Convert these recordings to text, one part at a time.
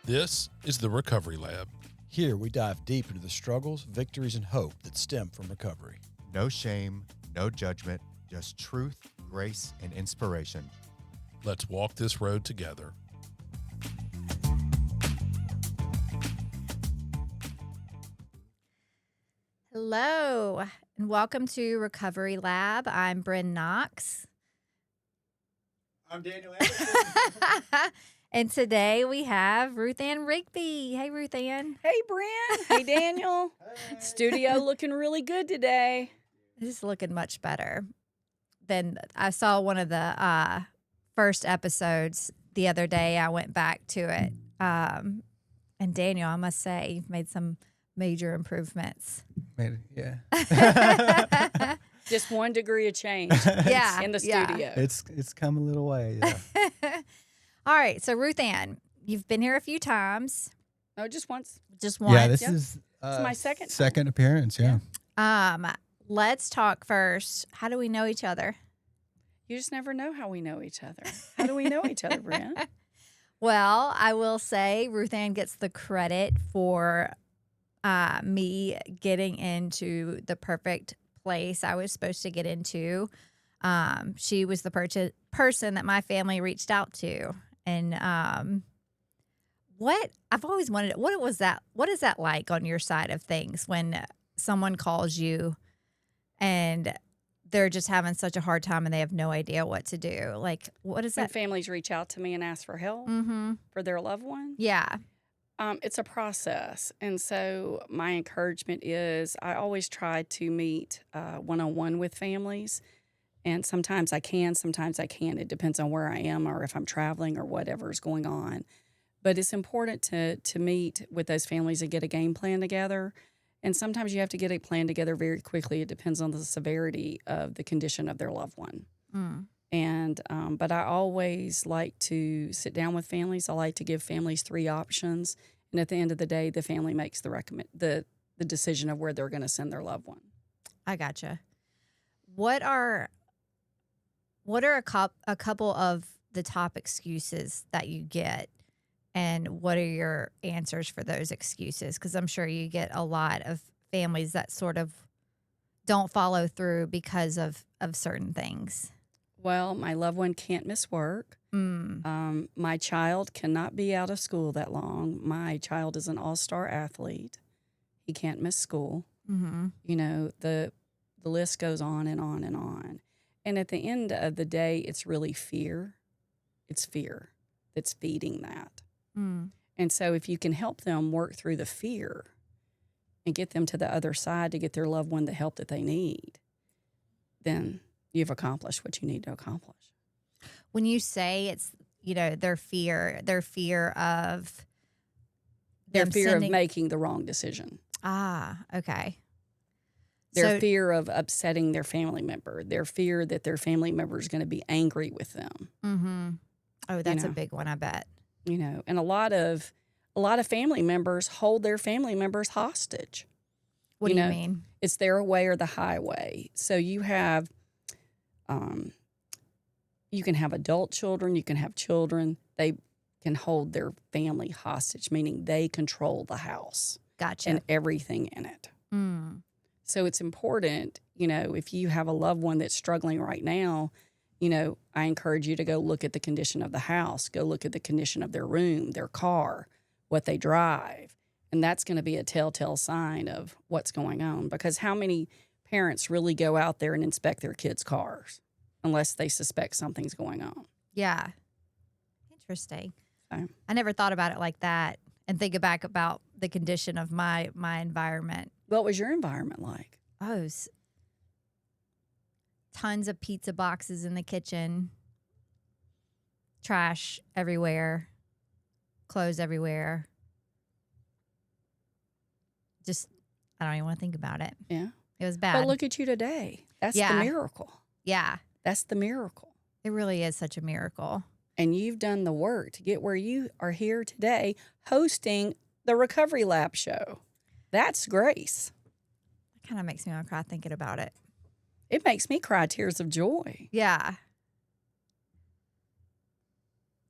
This is the Recovery Lab. Here we dive deep into the struggles, victories, and hope that stem from recovery. No shame, no judgment, just truth, grace, and inspiration. Let's walk this road together. Hello, and welcome to Recovery Lab. I'm Brynn Knox. I'm Daniel Anderson. And today we have Ruth Ann Rigby. Hey, Ruth Ann. Hey, Brynn. Hey, Daniel. Hey. Studio looking really good today. This is looking much better than I saw one of the first episodes the other day. I went back to it. And Daniel, I must say, you've made some major improvements. Yeah. Just 1 degree of change Yeah. in the yeah. studio. It's come a little way. Yeah. All right. So, Ruth Ann, you've been here a few times. No, just once. Just once. Yeah, this Yep. is It's my second. second appearance. Yeah. Let's talk first. How do we know each other? You just never know how we know each other. How do we know each other, Brynn? Well, I will say Ruth Ann gets the credit for me getting into the perfect place I was supposed to get into. She was the person that my family reached out to. And what I've always wanted, what is that like on your side of things when someone calls you and they're just having such a hard time and they have no idea what to do? Like, what is When that? families reach out to me and ask for help Mm-hmm. for their loved one, Yeah. it's a process. And so my encouragement is I always try to meet one-on-one with families. And sometimes I can, sometimes I can't. It depends on where I am or if I'm traveling or whatever is going on. But it's important to meet with those families and get a game plan together. And sometimes you have to get a plan together very quickly. It depends on the severity of the condition of their loved one. Mm. And but I always like to sit down with families. I like to give families 3 options. And at the end of the day, the family makes the decision of where they're going to send their loved one. I gotcha. What are a couple of the top excuses that you get, and what are your answers for those excuses? Because I'm sure you get a lot of families that sort of don't follow through because of certain things. Well, my loved one can't miss work. My child cannot be out of school that long. My child is an all-star athlete. He can't miss school. Mm-hmm. You know, the list goes on and on and on. And at the end of the day, it's really fear. It's fear that's feeding that. Mm. And so if you can help them work through the fear and get them to the other side to get their loved one the help that they need, then you've accomplished what you need to accomplish. When you say it's, their fear of Their them fear sending- of making the wrong decision. Ah, okay. Their So- fear of upsetting their family member. Their fear that their family member is going to be angry with them. Mm-hmm. Oh, that's a know. big one, I bet. You know, and a lot of family members hold their family members hostage. What You do you know, mean? It's their way or the highway. So you have, you can have adult children, you can have children. They can hold their family hostage, meaning they control the house Gotcha. and everything in it. Mm. So it's important, if you have a loved one that's struggling right now, I encourage you to go look at the condition of the house, go look at the condition of their room, their car, what they drive. And that's going to be a telltale sign of what's going on, because how many parents really go out there and inspect their kids' cars unless they suspect something's going on? Yeah. Interesting. So, I never thought about it like that and think back about the condition of my environment. what was your environment like? Oh, tons of pizza boxes in the kitchen, trash everywhere, clothes everywhere. Just, I don't even want to think about it. Yeah. It was bad. But look at you today. That's Yeah. the miracle. Yeah, That's the miracle. it really is such a miracle. And you've done the work to get where you are here today, hosting the Recovery Lab show. That's grace. It kind of makes me want to cry thinking about it. It makes me cry tears of joy. Yeah.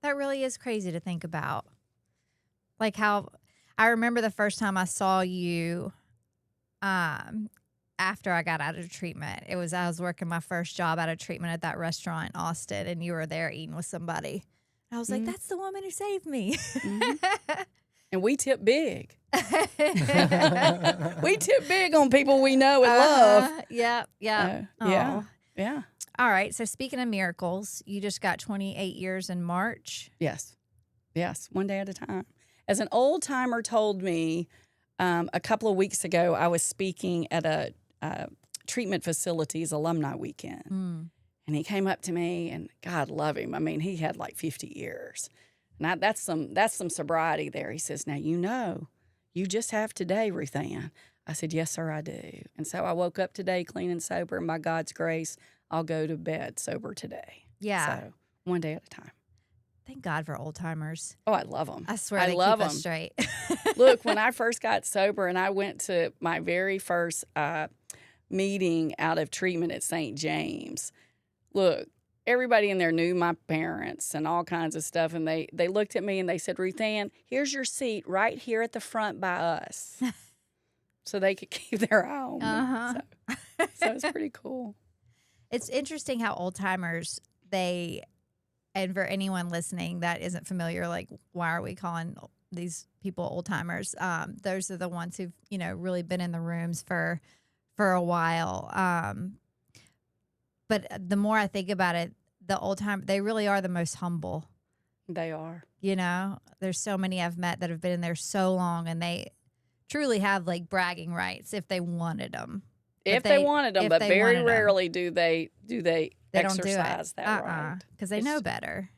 That really is crazy to think about. Like how I remember the first time I saw you after I got out of treatment. I was working my first job out of treatment at that restaurant in Austin, and you were there eating with somebody. And I was like, that's the woman who saved me. And we tip big. We tip big on people we know and love. Yep. Yeah. Yeah. All right. So speaking of miracles, you just got 28 years in March. Yes. One day at a time. As an old timer told me a couple of weeks ago, I was speaking at a treatment facility's alumni weekend. And he came up to me, and God love him. I mean, he had like 50 years. Now that's some sobriety there. He says, now you just have today, Ruth Ann. I said, yes, sir, I do. And so I woke up today clean and sober, and by God's grace, I'll go to bed sober today. Yeah. So one day at a time. Thank God for old timers. Oh, I love them. I swear I they love keep us them. straight. Look, when I first got sober and I went to my very first meeting out of treatment at St. James, look, everybody in there knew my parents and all kinds of stuff. And they looked at me and they said, Ruth Ann, here's your seat right here at the front by us. So they could keep their eye on me. So it's pretty cool. It's interesting how old timers, and for anyone listening that isn't familiar, like, why are we calling these people old timers? Those are the ones who've, really been in the rooms for a while. But the more I think about it, the old time, they really are the most humble. They are. There's so many I've met that have been in there so long, and they truly have like bragging rights if they wanted them. If they wanted them, but very rarely do they They exercise don't do it. that right. Because they know better.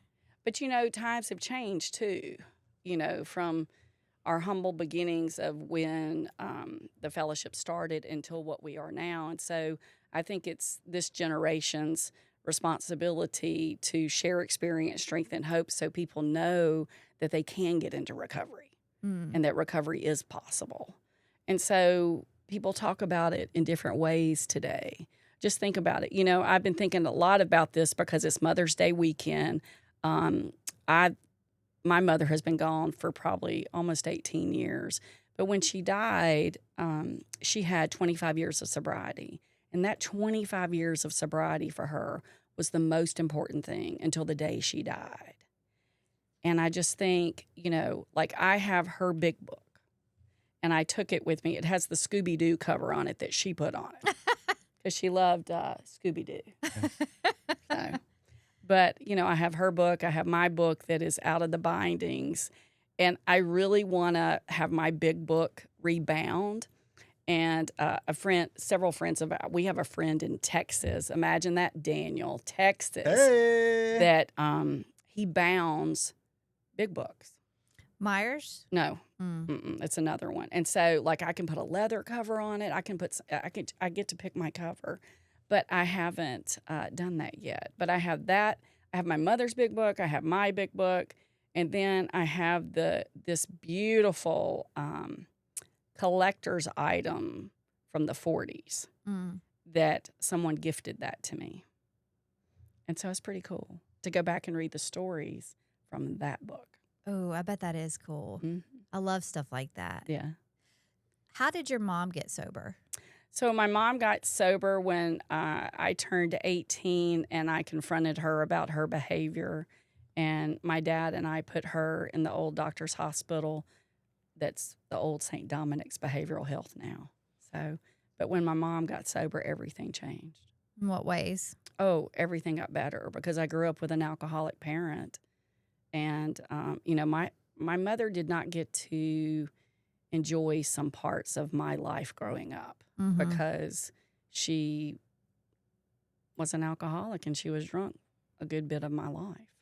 But, times have changed too, from our humble beginnings of when the fellowship started until what we are now. And so I think it's this generation's responsibility to share experience, strength, and hope so people know that they can get into recovery and that recovery is possible. And so people talk about it in different ways today. Just think about it. I've been thinking a lot about this because it's Mother's Day weekend. My mother has been gone for probably almost 18 years. But when she died, she had 25 years of sobriety. And that 25 years of sobriety for her was the most important thing until the day she died. And I just think, like I have her big book. And I took it with me. It has the Scooby-Doo cover on it that she put on it. Because she loved Scooby-Doo. So, but, I have her book. I have my book that is out of the bindings. And I really want to have my big book rebound. And several friends we have a friend in Texas. Imagine that, Daniel, Texas. Hey. That he bounds big books. Myers? No. It's another one. And so, like, I can put a leather cover on it. I get to pick my cover, but I haven't done that yet. But I have that. I have my mother's big book. I have my big book, and then I have this beautiful collector's item from the 40s that someone gifted that to me, and so it's pretty cool to go back and read the stories from that book. Oh, I bet that is cool. I love stuff like that. Yeah. How did your mom get sober? So my mom got sober when I turned 18, and I confronted her about her behavior. And my dad and I put her in the old doctor's hospital. That's the old St. Dominic's Behavioral Health now. So, but when my mom got sober, everything changed. In what ways? Oh, everything got better because I grew up with an alcoholic parent. And, my mother did not get to enjoy some parts of my life growing up because she was an alcoholic and she was drunk a good bit of my life.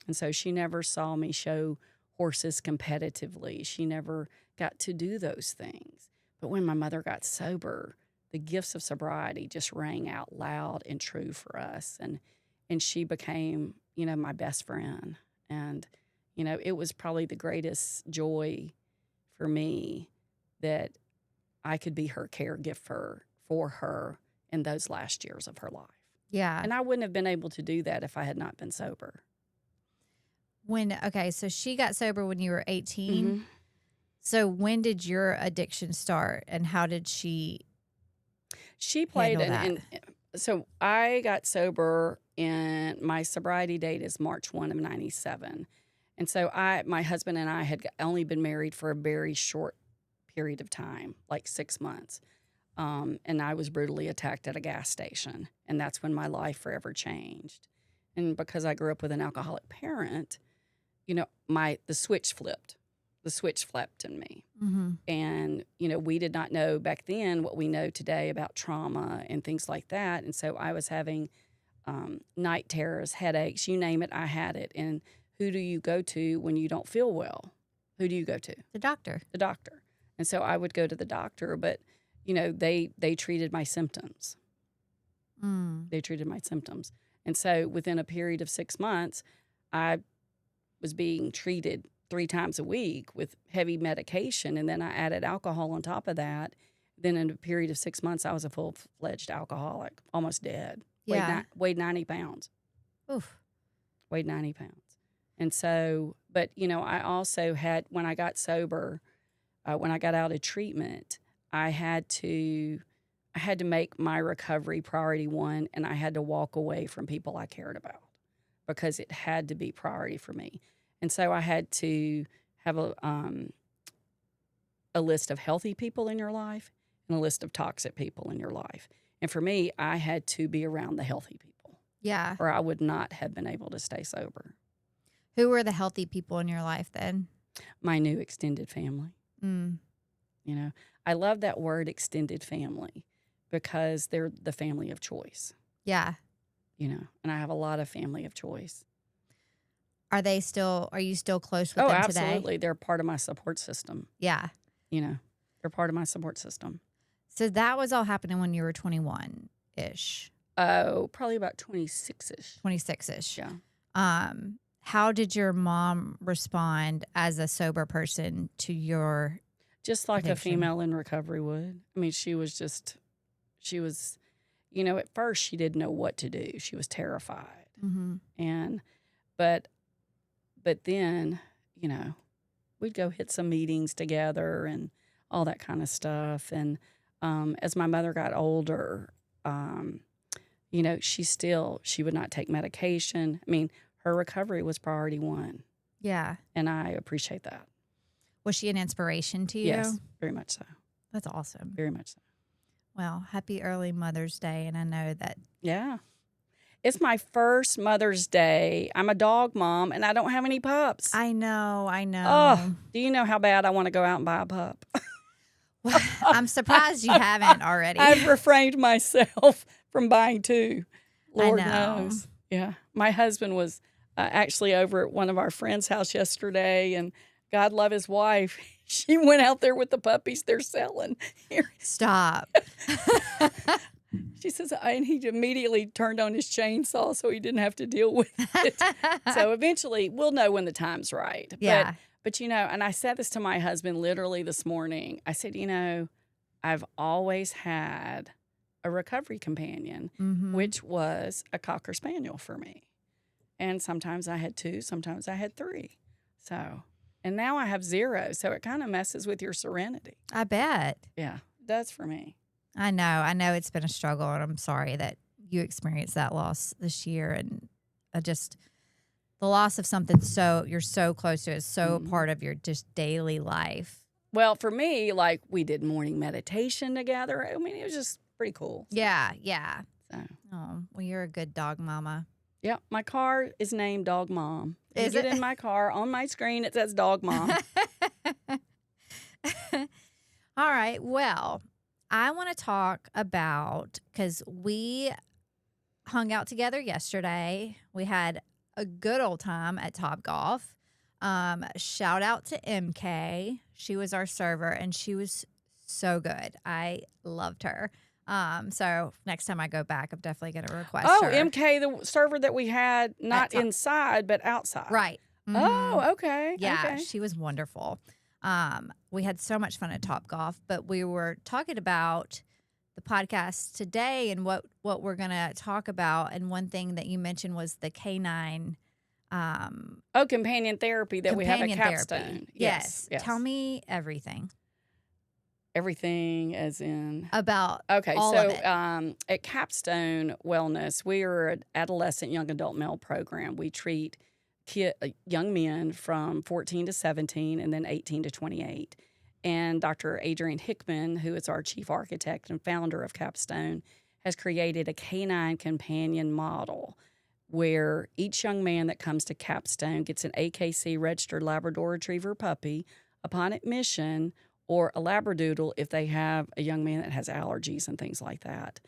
And so she never saw me show horses competitively. She never got to do those things. But when my mother got sober, the gifts of sobriety just rang out loud and true for us. And she became, my best friend. And, it was probably the greatest joy for me that I could be her caregiver for her in those last years of her life. Yeah. And I wouldn't have been able to do that if I had not been sober. So she got sober when you were 18. Mhm. So when did your addiction start, and how did she She played handle so I got sober, and my sobriety date is March 1 of 97. And so my husband and I had only been married for a very short period of time, like 6 months. And I was brutally attacked at a gas station. And that's when my life forever changed. And because I grew up with an alcoholic parent, the switch flipped. The switch flipped in me. Mm-hmm. And, we did not know back then what we know today about trauma and things like that. And so I was having night terrors, headaches, you name it, I had it. And who do you go to when you don't feel well? Who do you go to? The doctor. The doctor. And so I would go to the doctor, but, they treated my symptoms. They treated my symptoms. And so within a period of 6 months, I was being treated 3 times a week with heavy medication. And then I added alcohol on top of that. Then in a period of 6 months, I was a full-fledged alcoholic, almost dead. Yeah. Weighed 90 pounds. Oof. Weighed 90 pounds. And so, but, I also had, when I got sober, when I got out of treatment, I had to make my recovery priority one, and I had to walk away from people I cared about because it had to be priority for me. And so I had to have a list of healthy people in your life and a list of toxic people in your life. And for me, I had to be around the healthy people, Yeah. or I would not have been able to stay sober. Who were the healthy people in your life then? My new extended family. Mm. I love that word extended family because they're the family of choice, Yeah. and I have a lot of family of choice. Are you still close with Oh, them today? absolutely. They're part of my support system. Yeah. They're part of my support system. So that was all happening when you were 21-ish, Oh, probably about 26-ish. 26-ish. Yeah. How did your mom respond as a sober person to your Just like a addiction? female in recovery would. I mean, she was, at first she didn't know what to do. She was terrified. Mm-hmm. But then, we'd go hit some meetings together and all that kind of stuff. And as my mother got older, she would not take medication. I mean, her recovery was priority one. Yeah. And I appreciate that. Was she an inspiration to you? Yes, very much so. That's awesome. Very much so. Well, happy early Mother's Day. And I know that. Yeah. It's my first Mother's Day. I'm a dog mom, and I don't have any pups. I know. Oh, do you know how bad I want to go out and buy a pup? Well, I'm surprised you haven't already. I've refrained myself from buying 2. Lord I know. knows. Yeah. My husband was actually over at one of our friends' house yesterday, and God love his wife. She went out there with the puppies they're selling. Here. Stop. She says, and he immediately turned on his chainsaw so he didn't have to deal with it. So eventually we'll know when the time's right. Yeah. But and I said this to my husband literally this morning. I said, I've always had a recovery companion, Mm-hmm. which was a Cocker Spaniel for me. And sometimes I had 2, sometimes I had 3. So, and now I have 0. So it kind of messes with your serenity. I bet. Yeah, it does for me. I know it's been a struggle, and I'm sorry that you experienced that loss this year. And the loss of something you're so close to, is so a part of your just daily life. Well, for me, like, we did morning meditation together. I mean, it was just pretty cool. Yeah. So, Oh, well, you're a good dog mama. yeah, my car is named Dog Mom. Is Get it? in my car, on my screen, it says Dog Mom. All right. Well, I want to talk about, because we hung out together yesterday. We had a good old time at Topgolf. Shout out to MK. She was our server, and she was so good. I loved her. So next time I go back, I'm definitely going to request her. MK, the server that we had, not Top. inside, but outside. Right. Mhm. Oh, okay. Yeah, Okay. she was wonderful. We had so much fun at Topgolf, but we were talking about the podcast today and what we're going to talk about. And one thing that you mentioned was the canine Companion therapy that we have at companion Capstone. therapy. Yes. Tell me everything Everything as in. about Okay, all so of it. at Capstone Wellness, we are an adolescent young adult male program. We treat young men from 14 to 17 and then 18 to 28. And Dr. Adrian Hickman, who is our chief architect and founder of Capstone, has created a canine companion model where each young man that comes to Capstone gets an AKC registered Labrador Retriever puppy upon admission, or a Labradoodle if they have a young man that has allergies and things like that.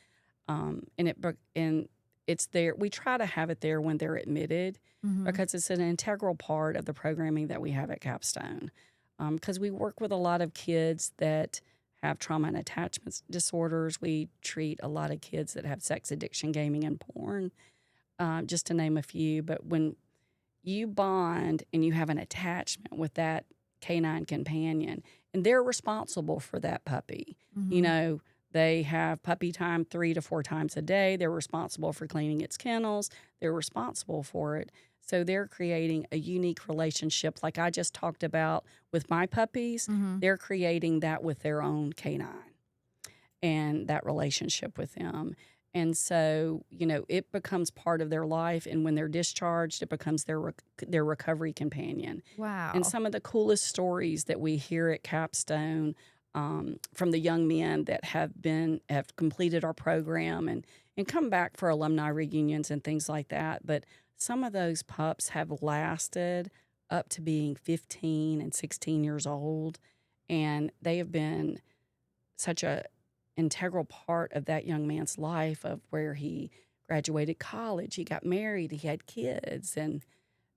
And it's there. We try to have it there when they're admitted because it's an integral part of the programming that we have at Capstone. Because we work with a lot of kids that have trauma and attachment disorders. We treat a lot of kids that have sex addiction, gaming, and porn, just to name a few. But when you bond and you have an attachment with that canine companion, and they're responsible for that puppy. You know, they have puppy time 3 to 4 times a day. They're responsible for cleaning its kennels. They're responsible for it. So they're creating a unique relationship like I just talked about with my puppies. They're creating that with their own canine and that relationship with them. And so, you know, it becomes part of their life. And when they're discharged, it becomes their recovery companion. Wow. And some of the coolest stories that we hear at Capstone from the young men that have completed our program and come back for alumni reunions and things like that. But some of those pups have lasted up to being 15 and 16 years old. And they have been such a integral part of that young man's life, of where he graduated college, he got married, he had kids, and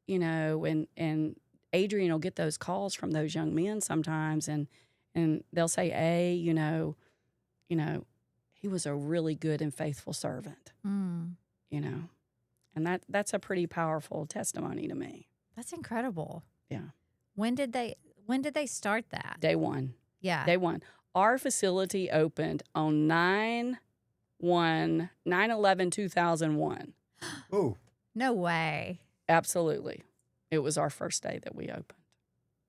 you know, and Adrian will get those calls from those young men sometimes, and they'll say, you know, he was a really good and faithful servant, you know, and that's a pretty powerful testimony to me. That's incredible. Yeah. When did they start that? Day one. Yeah. Day one. Our facility opened on 9/11/2001. Ooh. No way. Absolutely. It was our first day that we opened.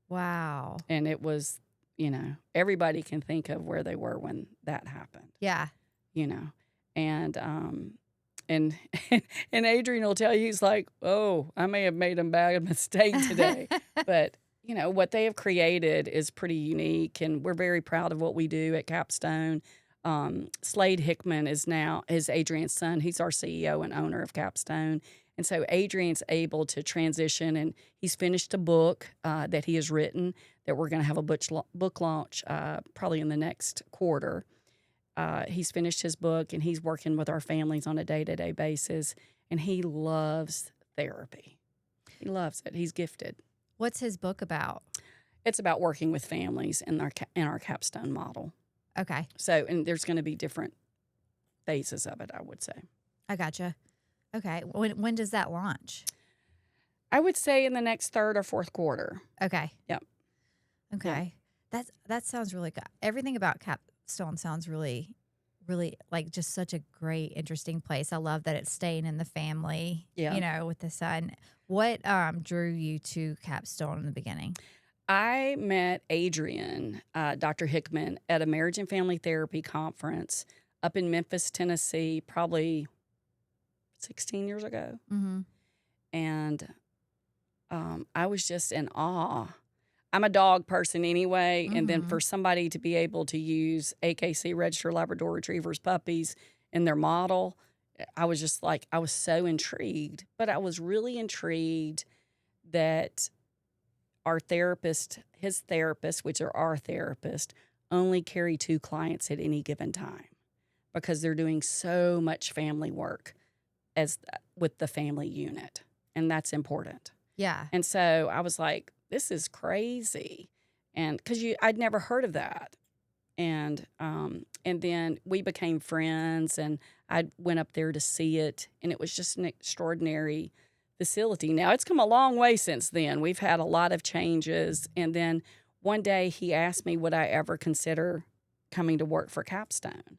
Wow. And it was, you know, everybody can think of where they were when that happened, Yeah. you know. And and Adrian will tell you, he's like, oh, I may have made a bad mistake today. But you know, what they have created is pretty unique, and we're very proud of what we do at Capstone. Slade Hickman is Adrian's son. He's our CEO and owner of Capstone. And so Adrian's able to transition, and he's finished a book that he has written that we're going to have a book launch probably in the next quarter. He's finished his book, and he's working with our families on a day-to-day basis, and he loves therapy. He loves it. He's gifted. What's his book about? It's about working with families in our Capstone model. Okay. So, and there's going to be different phases of it, I would say. I gotcha. Okay. When does that launch? I would say in the next 3rd or 4th quarter. Okay. Yep. Okay. That sounds really good. Everything about Capstone sounds really, really like just such a great, interesting place. I love that it's staying in the family, you know, with the son. What drew you to Capstone in the beginning? I met Adrian, Dr. Hickman, at a marriage and family therapy conference up in Memphis, Tennessee, probably 16 years ago. And I was just in awe. I'm a dog person anyway, and then for somebody to be able to use AKC registered Labrador Retrievers puppies in their model, I was just like, I was so intrigued. But I was really intrigued that his therapist, which are our therapist, only carry 2 clients at any given time because they're doing so much family work with the family unit, and that's important. Yeah. And so I was like, this is crazy, and because I'd never heard of that, and then we became friends, and I went up there to see it, and it was just an extraordinary facility. Now, it's come a long way since then. We've had a lot of changes. And then one day he asked me, would I ever consider coming to work for Capstone?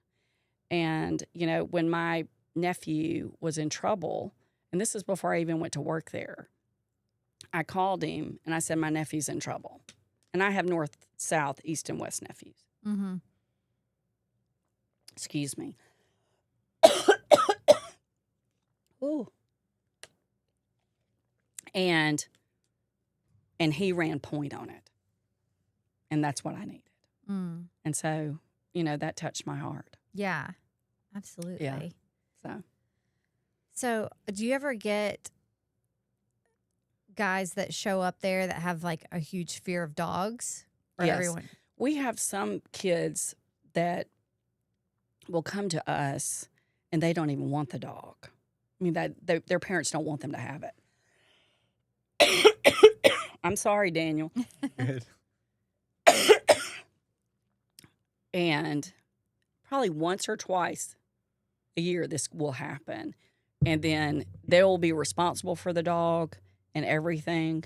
And, you know, when my nephew was in trouble, and this is before I even went to work there, I called him and I said, my nephew's in trouble. And I have north, south, east, and west nephews. Mm-hmm. Excuse me. Ooh. And he ran point on it. And that's what I needed. Mm. And so, you know, that touched my heart. Yeah, absolutely. Yeah. So, do you ever get guys that show up there that have like a huge fear of dogs? Or Yes. everyone? We have some kids that will come to us and they don't even want the dog. I mean, their parents don't want them to have it. I'm sorry, Daniel. Good. And probably once or twice a year this will happen. And then they will be responsible for the dog and everything.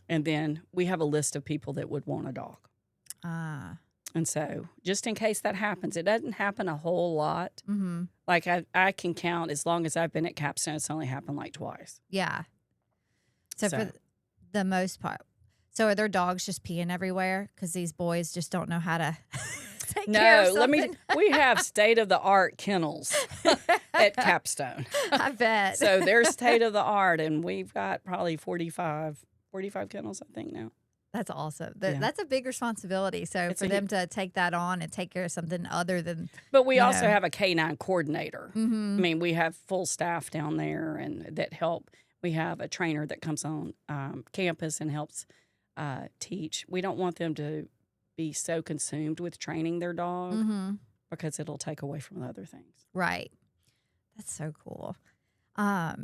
And then we have a list of people that would want a dog. Ah. And so just in case that happens, it doesn't happen a whole lot. Mm-hmm. Like I can count, as long as I've been at Capstone, it's only happened like twice. Yeah. So So- for the most part. So are their dogs just peeing everywhere? Because these boys just don't know how to take care of No, something? we have state-of-the-art kennels at Capstone. I bet. So they're state-of-the-art, and we've got probably 45 kennels, I think, now. That's awesome. Yeah. That's a big responsibility. So It's for a them to take that on and take care of something other than But we You also know. have a canine coordinator. mm-hmm. I mean, we have full staff down there and that help. We have a trainer that comes on campus and helps teach. We don't want them to be so consumed with training their dog Mm-hmm. because it'll take away from the other things. Right. That's so cool. I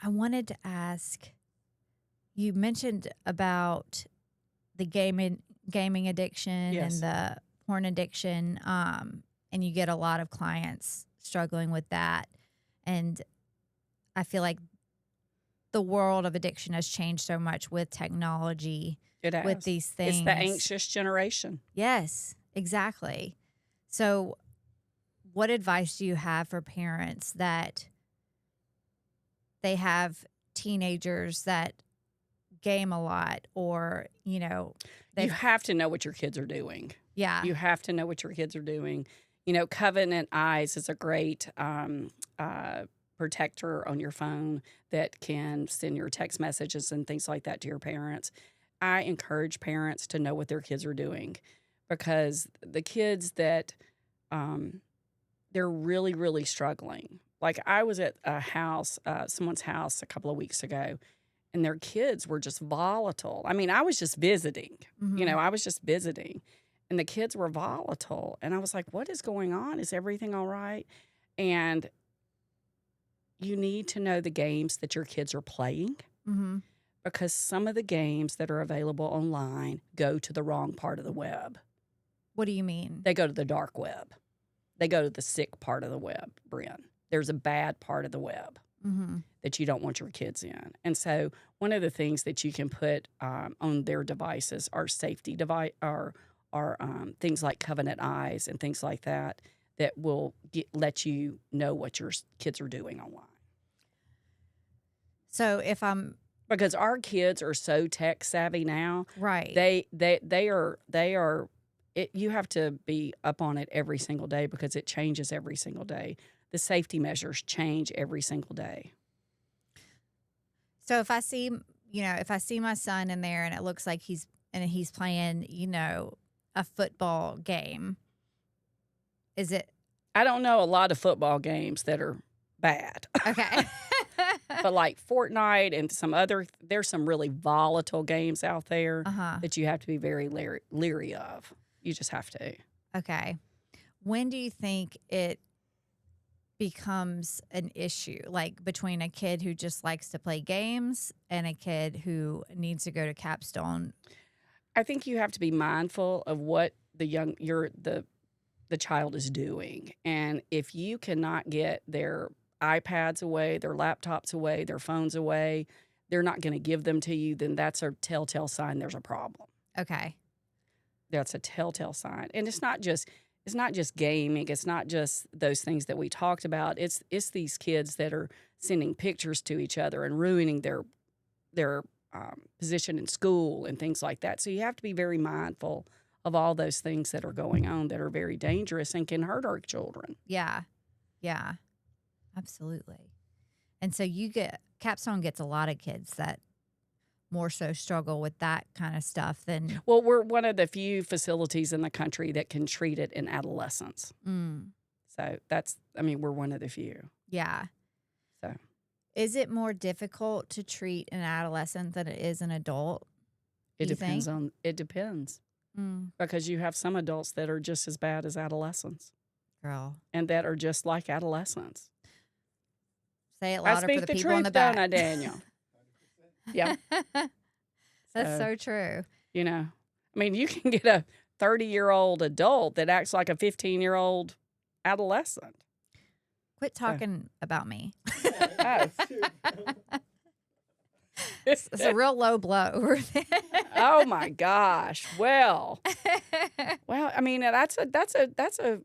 wanted to ask, you mentioned about the gaming addiction Yes. and the porn addiction, and you get a lot of clients struggling with that. And I feel like the world of addiction has changed so much with technology, It has. with these things. It's the anxious generation. Yes, exactly. So, what advice do you have for parents that they have teenagers that game a lot, or, you know, You have to know what your kids are doing. yeah, You have to know what your kids are doing. You know, Covenant Eyes is a great protector on your phone that can send your text messages and things like that to your parents. I encourage parents to know what their kids are doing, because the kids that they're really, really struggling. Like I was at a house, someone's house a couple of weeks ago, and their kids were just volatile. I mean, I was just visiting. Mhm. You know, I was just visiting, and the kids were volatile. And I was like, what is going on? Is everything all right? And you need to know the games that your kids are playing, Mhm. because some of the games that are available online go to the wrong part of the web. What do you mean? They go to the dark web. They go to the sick part of the web, Brynn. There's a bad part of the web Mm-hmm. that you don't want your kids in. And so one of the things that you can put on their devices are safety device or things like Covenant Eyes and things like that that will let you know what your kids are doing online. So if I'm Because our kids are so tech savvy now, right, they are. You have to be up on it every single day because it changes every single day. The safety measures change every single day. so if I see, if I see my son in there and it looks like he's playing, a football game, is it I don't know a lot of football games that are bad, okay? but like Fortnite and there's some really volatile games out there Uh-huh. that you have to be very leery of. You just have to. Okay. When do you think it becomes an issue, like between a kid who just likes to play games and a kid who needs to go to Capstone? I think you have to be mindful of what the child is doing. And if you cannot get their iPads away, their laptops away, their phones away, they're not going to give them to you, then that's a telltale sign there's a problem. Okay. That's a telltale sign. And it's not just gaming, it's not just those things that we talked about. It's these kids that are sending pictures to each other and ruining their position in school and things like that. So you have to be very mindful of all those things that are going on that are very dangerous and can hurt our children. Yeah. Yeah. Absolutely. And so Capstone gets a lot of kids that more so struggle with that kind of stuff than. Well, we're one of the few facilities in the country that can treat it in adolescence. So we're one of the few. Yeah. So is it more difficult to treat an adolescent than it is an adult? It depends. Because you have some adults that are just as bad as adolescents. Girl. And that are just like adolescents. Say it louder for the people in the back. back. I speak the truth, don't I, Daniel? Yeah. That's so true. You know, I mean, you can get a 30-year-old adult that acts like a 15-year-old adolescent. Quit talking about me. Oh. It's a real low blow. Oh my gosh. Well, I mean, that's a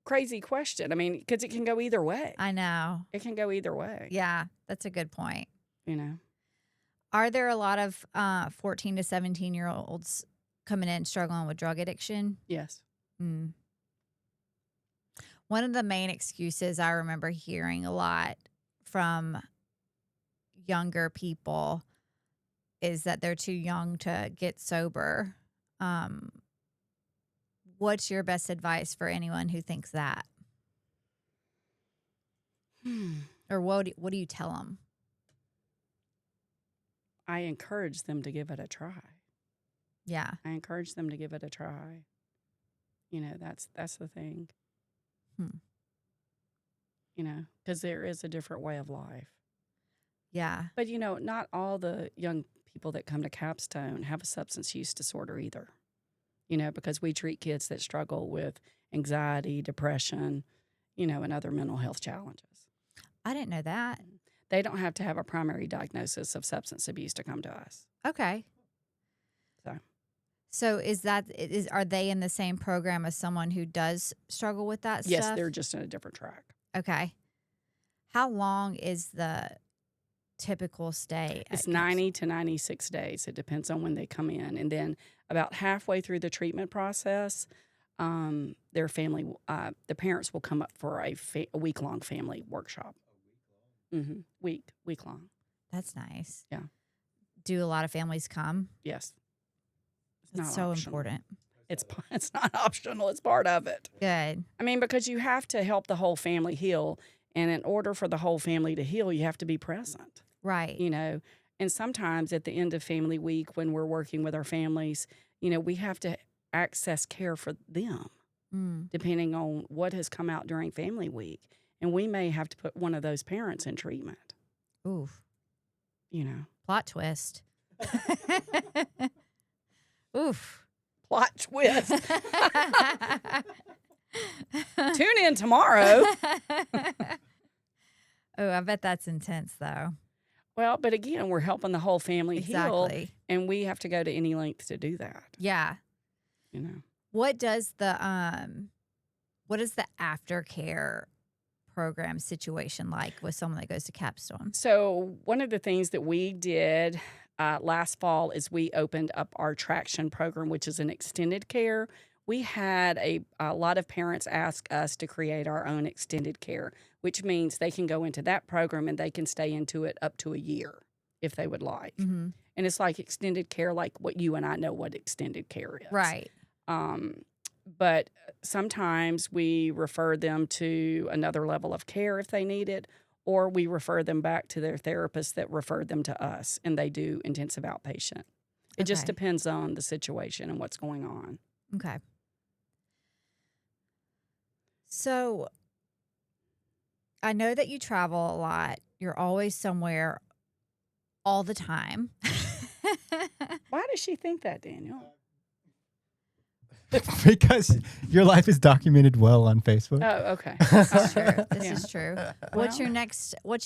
crazy question. I mean, because it can go either way. I know. It can go either way. Yeah, that's a good point. You know. Are there a lot of 14 to 17-year-olds coming in struggling with drug addiction? Yes. One of the main excuses I remember hearing a lot from younger people is that they're too young to get sober. What's your best advice for anyone who thinks that? Or what do you tell them? I encourage them to give it a try. Yeah. I encourage them to give it a try. You know, that's the thing. You know, because there is a different way of life. Yeah. But, you know, not all the young people that come to Capstone have a substance use disorder either. You know, because we treat kids that struggle with anxiety, depression, you know, and other mental health challenges. I didn't know that. They don't have to have a primary diagnosis of substance abuse to come to us. Okay. So are they in the same program as someone who does struggle with that stuff? Yes, they're just in a different track. Okay. How long is the typical stay? It's 90 to 96 days. It depends on when they come in. And then about halfway through the treatment process, their family, the parents will come up for a week-long family workshop. Week long. That's nice. Yeah. Do a lot of families come? Yes. It's so important. It's not optional. It's part of it. Good. I mean, because you have to help the whole family heal. And in order for the whole family to heal, you have to be present. Right. You know, and sometimes at the end of family week, when we're working with our families, you know, we have to access care for them, depending on what has come out during family week. And we may have to put one of those parents in treatment. Oof. You know. Plot twist. Oof. Plot twist. Tune in tomorrow. Oh, I bet that's intense, though. Well, but again, we're helping the whole family heal, Exactly. and we have to go to any length to do that. Yeah. You know. What does the aftercare program situation like with someone that goes to Capstone? So one of the things that we did last fall is we opened up our Traction program, which is an extended care. We had a lot of parents ask us to create our own extended care, which means they can go into that program and they can stay into it up to a year if they would like. Mm-hmm. And it's like extended care, like what you and I know what extended care is. Right. But sometimes we refer them to another level of care if they need it, or we refer them back to their therapist that referred them to us, and they do intensive outpatient. It just depends on the situation and what's going on. Okay. So I know that you travel a lot. You're always somewhere all the time. Why does she think that, Daniel? Because your life is documented well on Facebook. Oh, okay. This is true. This Yeah. is true. What's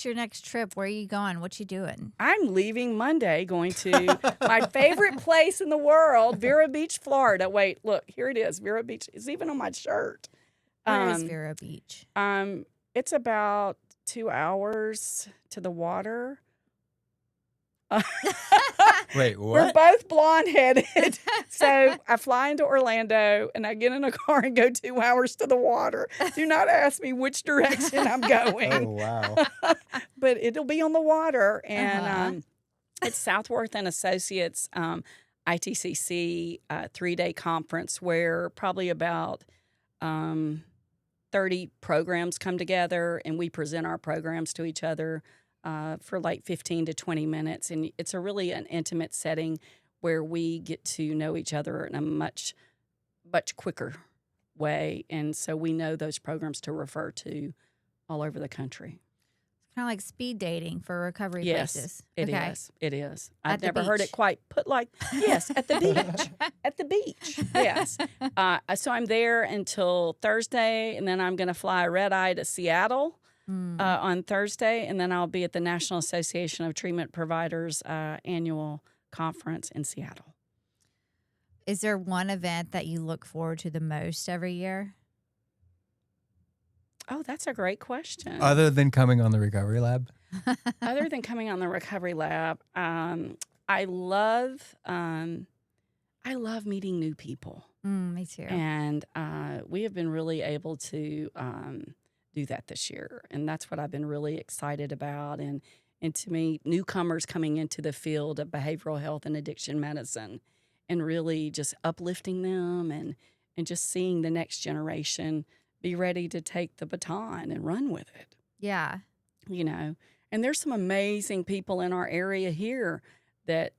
your next trip? Where are you going? What you doing? I'm leaving Monday, going to my favorite place in the world, Vero Beach, Florida. Wait, look, here it is, Vero Beach. It's even on my shirt. Where is Vero Beach? It's about 2 hours to the water. Wait, We're what? both blonde headed. So I fly into Orlando and I get in a car and go 2 hours to the water. Do not ask me which direction I'm going. Oh, wow. But it'll be on the water. And Uh-huh. it's Southworth and Associates ITCC 3-day conference where probably about 30 programs come together and we present our programs to each other for like 15 to 20 minutes. And it's a really an intimate setting where we get to know each other in a much, much quicker way. And so we know those programs to refer to all over the country. Kind of like speed dating for recovery Yes, places. it Okay. is. It is. At I've the never heard beach. it quite put like, yes, at the beach. At the beach, yes. So I'm there until Thursday, and then I'm going to fly red-eye to Seattle on Thursday, and then I'll be at the National Association of Treatment Providers annual conference in Seattle. Is there one event that you look forward to the most every year? Oh, that's a great question. Other than coming on the Recovery Lab? Other than coming on the Recovery Lab, I love meeting new people. Me too. And we have been really able to do that this year. And that's what I've been really excited about. And to meet newcomers coming into the field of behavioral health and addiction medicine and really just uplifting them and just seeing the next generation be ready to take the baton and run with it, Yeah. you know. And there's some amazing people in our area here that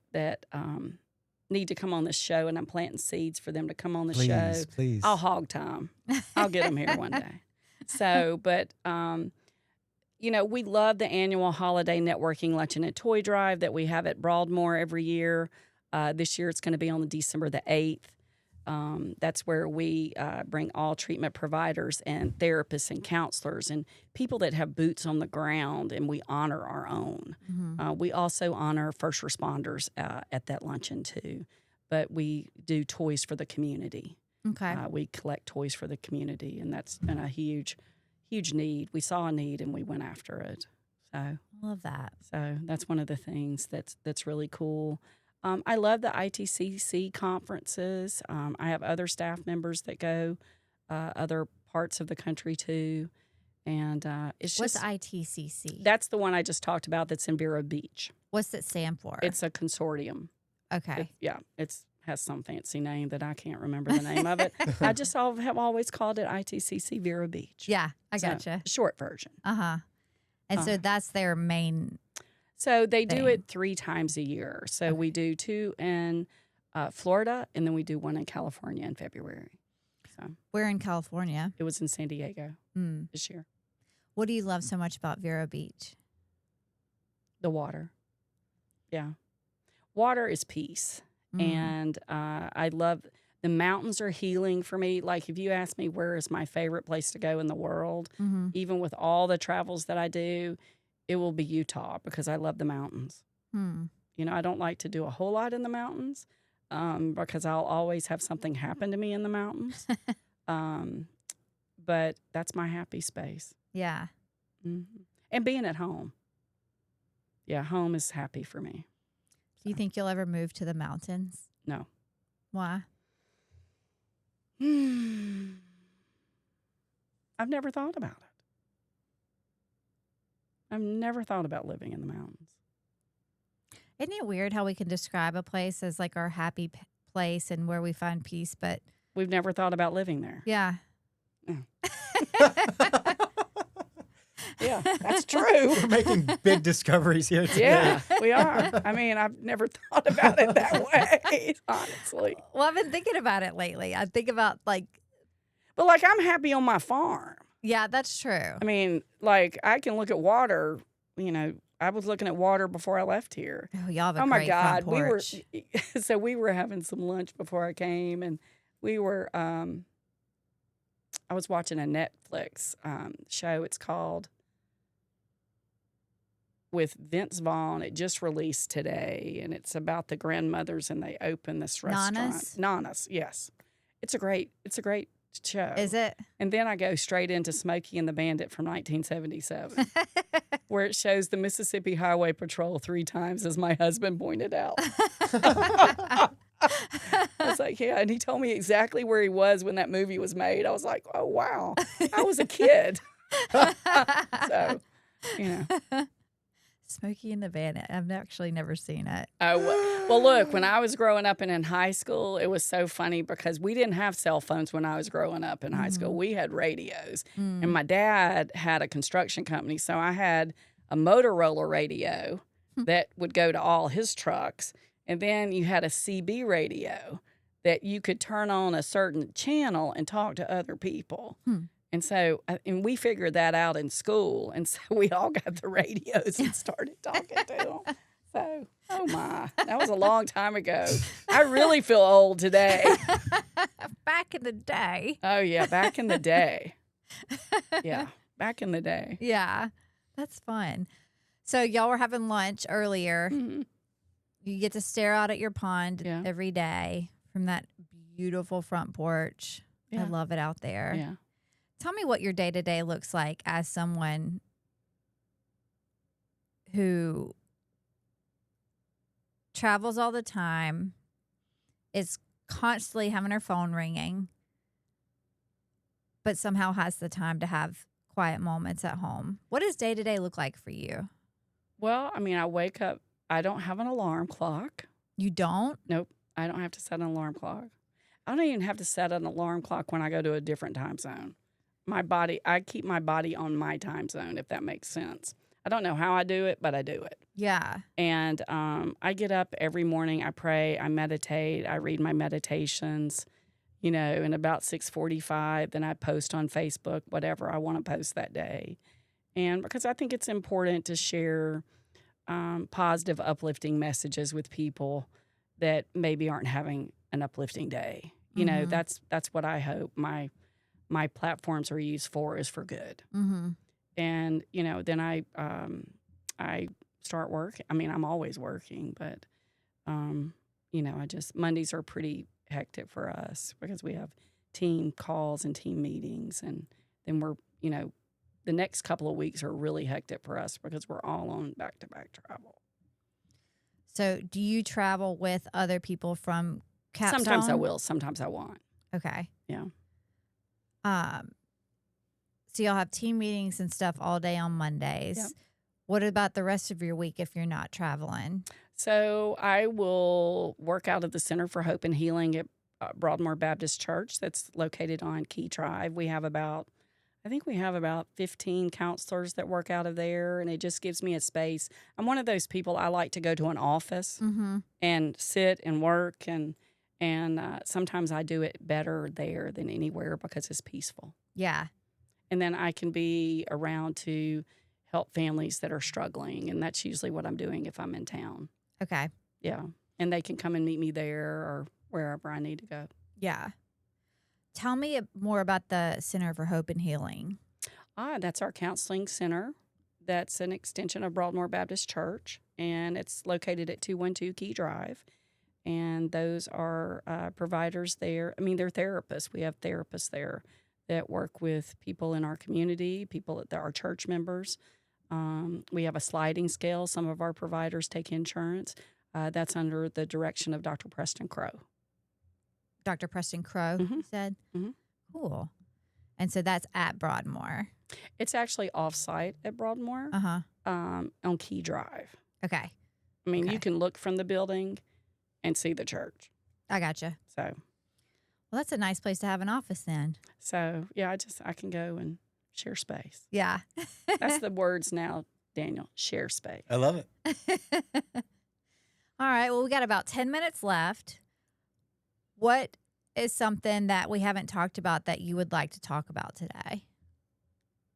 need to come on this show, and I'm planting seeds for them to come on the show. Please. I'll hog time. I'll get them here one day. So, but, you know, we love the annual holiday networking luncheon and toy drive that we have at Broadmoor every year. This year it's going to be on December the 8th. That's where we bring all treatment providers and therapists and counselors and people that have boots on the ground, and we honor our own. We also honor first responders at that luncheon too, but we do toys for the community. Okay. We collect toys for the community, and that's been a huge, huge need. We saw a need, and we went after it. Love that. So that's one of the things that's really cool. I love the ITCC conferences. I have other staff members that go other parts of the country too, and it's What's just ITCC? that's the one I just talked about. That's in Vero Beach. What's it stand for? It's a consortium. Okay. It's has some fancy name that I can't remember the name of it. I just have always called it ITCC Vero Beach. Yeah, I So, gotcha. short version. Uh-huh. And so that's their main. So they do thing. it 3 times a year. So we do 2 in Florida, and then we do 1 in California in February. So We're in California. it was in San Diego this year. What do you love so much about Vero Beach? The water. Yeah. Water is peace. And I love the mountains are healing for me. Like if you ask me where is my favorite place to go in the world, even with all the travels that I do, it will be Utah because I love the mountains. You know, I don't like to do a whole lot in the mountains because I'll always have something happen to me in the mountains. But that's my happy space. Yeah. And being at home. Yeah, home is happy for me. Do you think you'll ever move to the mountains? No. Why? I've never thought about it. I've never thought about living in the mountains. Isn't it weird how we can describe a place as like our happy place and where we find peace, but We've never thought about living there. yeah. Yeah, that's true. We're making big discoveries here today. Yeah, we are. I mean, I've never thought about it that way, honestly. Well, I've been thinking about it lately. I think about like, But like, I'm happy on my farm. yeah, that's true. I mean, like, I can look at water. You know, I was looking at water before I left here. Oh, y'all have a Oh my great God, front porch. we were having some lunch before I came, and we were. I was watching a Netflix show. It's called with Vince Vaughn. It just released today, and it's about the grandmothers, and they open this restaurant. Nana's, yes. It's a great show. Is it? And then I go straight into Smokey and the Bandit from 1977. where it shows the Mississippi Highway Patrol 3 times, as my husband pointed out. I was like, yeah, and he told me exactly where he was when that movie was made. I was like, oh, wow, I was a kid. So, you know. Smokey and the Bandit. I've actually never seen it. Oh, well, look, when I was growing up and in high school, it was so funny because we didn't have cell phones when I was growing up in high school. We had radios. And my dad had a construction company, so I had a Motorola radio that would go to all his trucks. And then you had a CB radio that you could turn on a certain channel and talk to other people. And so, and we figured that out in school. And so we all got the radios and started talking to them. So, oh my, that was a long time ago. I really feel old today. Back in the day. Oh, yeah, back in the day. Yeah, back in the day. Yeah, that's fun. So y'all were having lunch earlier. You get to stare out at your pond every day from that beautiful front porch. I love it out there. Yeah. Tell me what your day-to-day looks like as someone who travels all the time, is constantly having her phone ringing, but somehow has the time to have quiet moments at home. What does day-to-day look like for you? Well, I mean, I wake up. I don't have an alarm clock. You don't? Nope. I don't have to set an alarm clock. I don't even have to set an alarm clock when I go to a different time zone. I keep my body on my time zone, if that makes sense. I don't know how I do it, but I do it. Yeah. And I get up every morning. I pray. I meditate. I read my meditations, and about 6:45, then I post on Facebook whatever I want to post that day. And because I think it's important to share positive, uplifting messages with people that maybe aren't having an uplifting day. That's what I hope my platforms are used for, is for good. And, then I start work. I mean, I'm always working, but, Mondays are pretty hectic for us because we have team calls and team meetings. And then we're, the next couple of weeks are really hectic for us because we're all on back-to-back travel. So do you travel with other people from Capstone? Sometimes I will. Sometimes I won't. Okay. Yeah. So y'all have team meetings and stuff all day on Mondays. Yep. What about the rest of your week if you're not traveling? So I will work out of the Center for Hope and Healing at Broadmoor Baptist Church that's located on Key Drive. We have about 15 counselors that work out of there, and it just gives me a space. I'm one of those people, I like to go to an office and sit and work, and sometimes I do it better there than anywhere because it's peaceful. Yeah. And then I can be around to help families that are struggling, and that's usually what I'm doing if I'm in town. Okay. Yeah. And they can come and meet me there or wherever I need to go. Yeah. Tell me more about the Center for Hope and Healing. That's our counseling center. That's an extension of Broadmoor Baptist Church, and it's located at 212 Key Drive. And those are providers there. I mean, they're therapists. We have therapists there that work with people in our community, people that are church members. We have a sliding scale. Some of our providers take insurance. That's under the direction of Dr. Preston Crow. Dr. Preston Crow, you said? Cool. And so that's at Broadmoor. It's actually off-site at Broadmoor on Key Drive. Okay. I mean, you can look from the building and see the church. I gotcha. So, well, that's a nice place to have an office then. So, yeah, I can go and share space. Yeah. That's the words now, Daniel. Share space. I love it. All right. Well, we got about 10 minutes left. What is something that we haven't talked about that you would like to talk about today?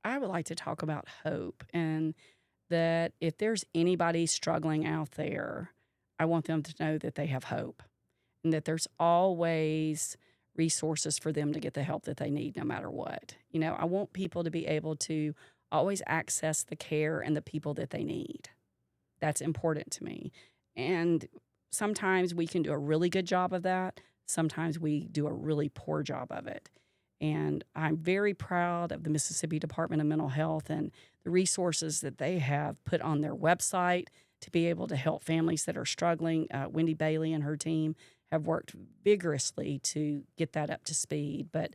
I would like to talk about hope, and that if there's anybody struggling out there, I want them to know that they have hope and that there's always resources for them to get the help that they need no matter what. I want people to be able to always access the care and the people that they need. That's important to me. And sometimes we can do a really good job of that. Sometimes we do a really poor job of it. And I'm very proud of the Mississippi Department of Mental Health and the resources that they have put on their website to be able to help families that are struggling. Wendy Bailey and her team have worked vigorously to get that up to speed. But,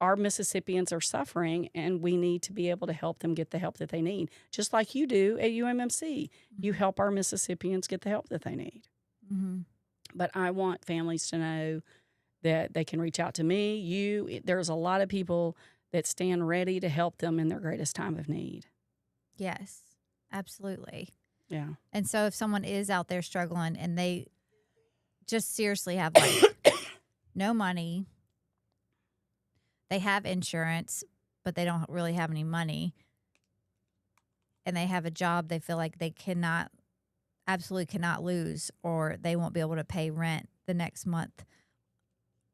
our Mississippians are suffering, and we need to be able to help them get the help that they need, just like you do at UMMC. You help our Mississippians get the help that they need. Mm-hmm. But I want families to know that they can reach out to me, you. There's a lot of people that stand ready to help them in their greatest time of need. Yes, absolutely. Yeah. And so if someone is out there struggling and they just seriously have like no money, they have insurance, but they don't really have any money, and they have a job they feel like they absolutely cannot lose, or they won't be able to pay rent the next month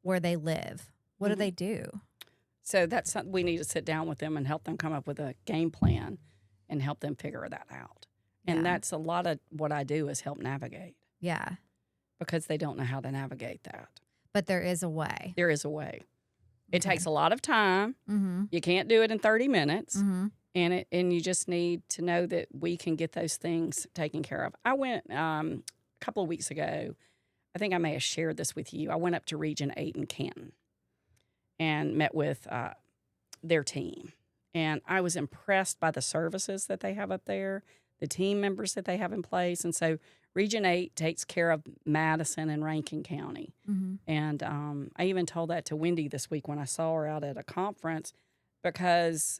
where they live, what do they do? So that's something we need to sit down with them and help them come up with a game plan and help them figure that out. And that's a lot of what I do is help navigate. Yeah. Because they don't know how to navigate that. But there is a way. There is a way. It takes a lot of time. Mm-hmm. You can't do it in 30 minutes. Mm-hmm. And you just need to know that we can get those things taken care of. I went a couple of weeks ago. I think I may have shared this with you. I went up to Region 8 in Canton and met with their team. And I was impressed by the services that they have up there, the team members that they have in place. And so Region 8 takes care of Madison and Rankin County. Mm-hmm. And I even told that to Wendy this week when I saw her out at a conference because,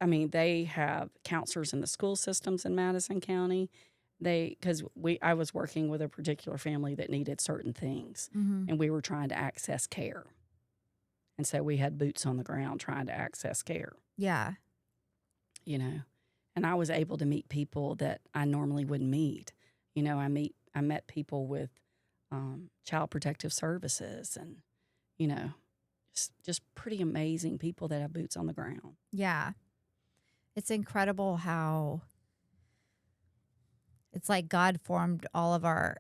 they have counselors in the school systems in Madison County. I was working with a particular family that needed certain things, Mm-hmm. and we were trying to access care. And so we had boots on the ground trying to access care. Yeah. And I was able to meet people that I normally wouldn't meet. I met people with Child Protective Services and, just pretty amazing people that have boots on the ground. Yeah. It's incredible how it's like God formed all of our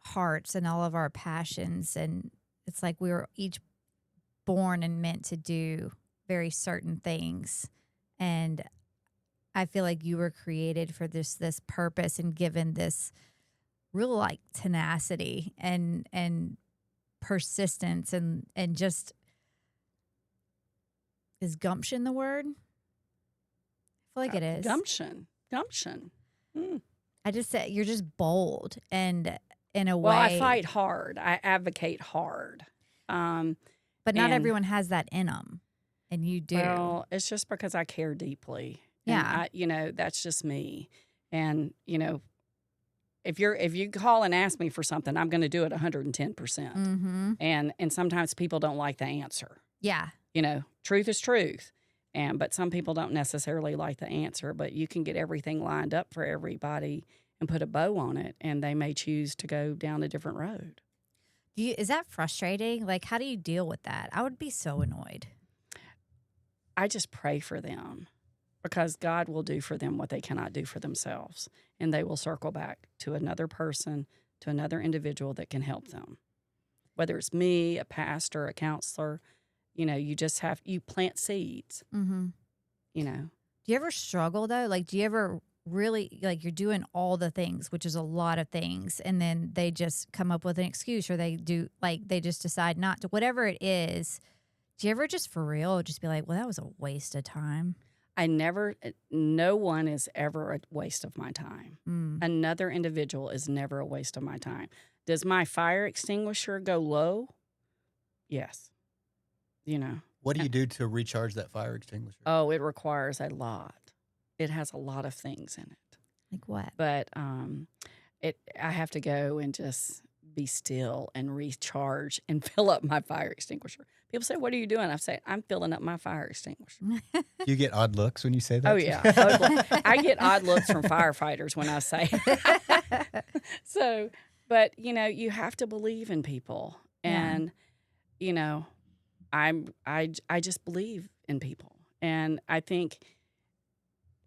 hearts and all of our passions. And it's like we were each born and meant to do very certain things. And I feel like you were created for this purpose and given this real like tenacity and persistence and just, is gumption the word? I feel like it is. Gumption. Mm. I just said you're just bold and in a way. Well, I fight hard. I advocate hard. But not everyone has that in them, and you do. Well, it's just because I care deeply. Yeah. And that's just me. And, if you call and ask me for something, I'm going to do it 110%. Mm-hmm. And sometimes people don't like the answer. Yeah. Truth is truth. But some people don't necessarily like the answer, but you can get everything lined up for everybody and put a bow on it, and they may choose to go down a different road. Is that frustrating? Like, how do you deal with that? I would be so annoyed. I just pray for them because God will do for them what they cannot do for themselves, and they will circle back to another person, to another individual that can help them. Whether it's me, a pastor, a counselor, you plant seeds. Mm-hmm. Do you ever struggle though? Like, do you ever really, like, you're doing all the things, which is a lot of things, and then they just come up with an excuse, or they just decide not to, whatever it is. Do you ever just for real just be like, well, that was a waste of time? No one is ever a waste of my time. Mm. Another individual is never a waste of my time. Does my fire extinguisher go low? Yes. What do you do to recharge that fire extinguisher? Oh, it requires a lot. It has a lot of things in it. Like what? But I have to go and just be still and recharge and fill up my fire extinguisher. People say, "What are you doing?" I say, "I'm filling up my fire extinguisher." Do you get odd looks when you say that? Oh yeah, I get odd looks from firefighters when I say. So, but you have to believe in people, and I just believe in people, and I think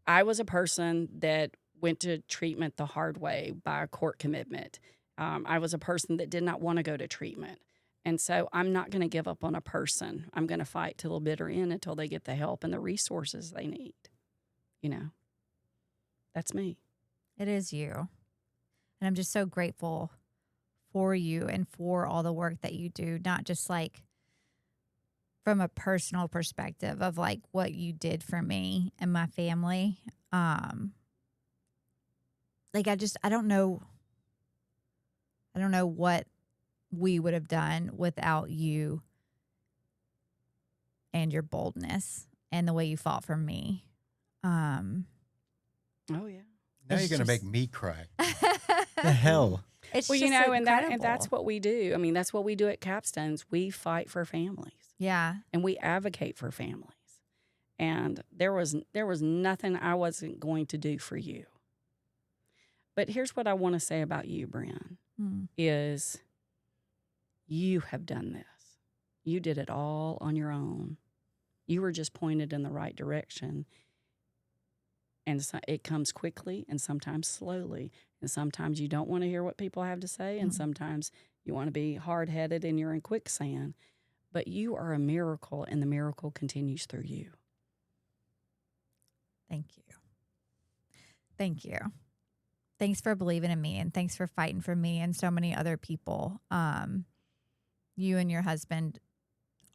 I was a person that went to treatment the hard way by a court commitment. I was a person that did not want to go to treatment. And so I'm not going to give up on a person. I'm going to fight till the bitter end until they get the help and the resources they need. You know, that's me. It is you. And I'm just so grateful for you and for all the work that you do, not just like from a personal perspective of like what you did for me and my family. Like I don't know what we would have done without you and your boldness and the way you fought for me. Oh, yeah. Now It's you're going to just- make me cry. The hell? It's Well, you just know, and that's incredible. what we do. I mean, that's what we do at Capstones. We fight for families Yeah. and we advocate for families. And there was nothing I wasn't going to do for you. But here's what I want to say about you, Brynn, is you have done this. You did it all on your own. You were just pointed in the right direction. And so it comes quickly and sometimes slowly. And sometimes you don't want to hear what people have to say. And sometimes you want to be hard-headed and you're in quicksand. But you are a miracle, and the miracle continues through you. Thank you. Thank you. Thanks for believing in me, and thanks for fighting for me and so many other people. You and your husband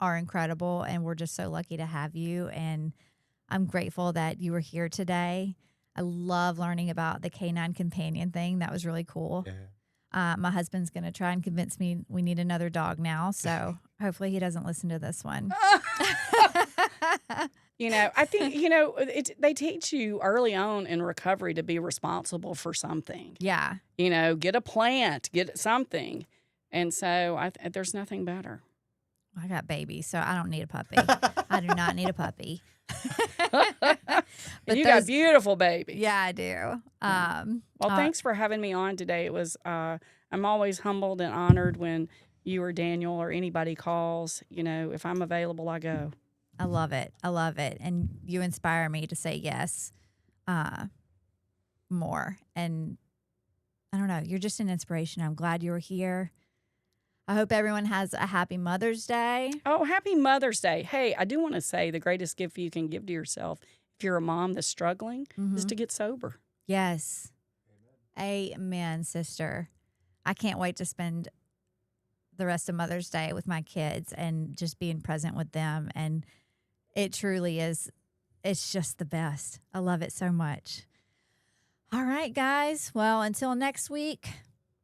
are incredible, and we're just so lucky to have you. And I'm grateful that you were here today. I love learning about the canine companion thing. That was really cool. Yeah. My husband's going to try and convince me we need another dog now. So hopefully he doesn't listen to this one. You know, I think, you know, they teach you early on in recovery to be responsible for something. Yeah. You know, get a plant, get something. And so there's nothing better. I got babies, so I don't need a puppy. I do not need a puppy. And you got beautiful babies. Yeah, I do. Well, thanks for having me on today. It was, I'm always humbled and honored when you or Daniel or anybody calls. You know, if I'm available, I go. I love it. I love it. And you inspire me to say yes more. And I don't know, you're just an inspiration. I'm glad you were here. I hope everyone has a happy Mother's Day. Oh, happy Mother's Day. Hey, I do want to say the greatest gift you can give to yourself if you're a mom that's struggling is to get sober. Yes. Amen, sister. I can't wait to spend the rest of Mother's Day with my kids and just being present with them. And it truly is, it's just the best. I love it so much. All right, guys. Well, until next week,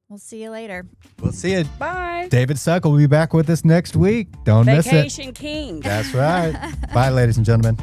we'll see you later. We'll see you. Bye. David Suck will be back with us next week. Don't miss it. Vacation King. That's right. Bye, ladies and gentlemen.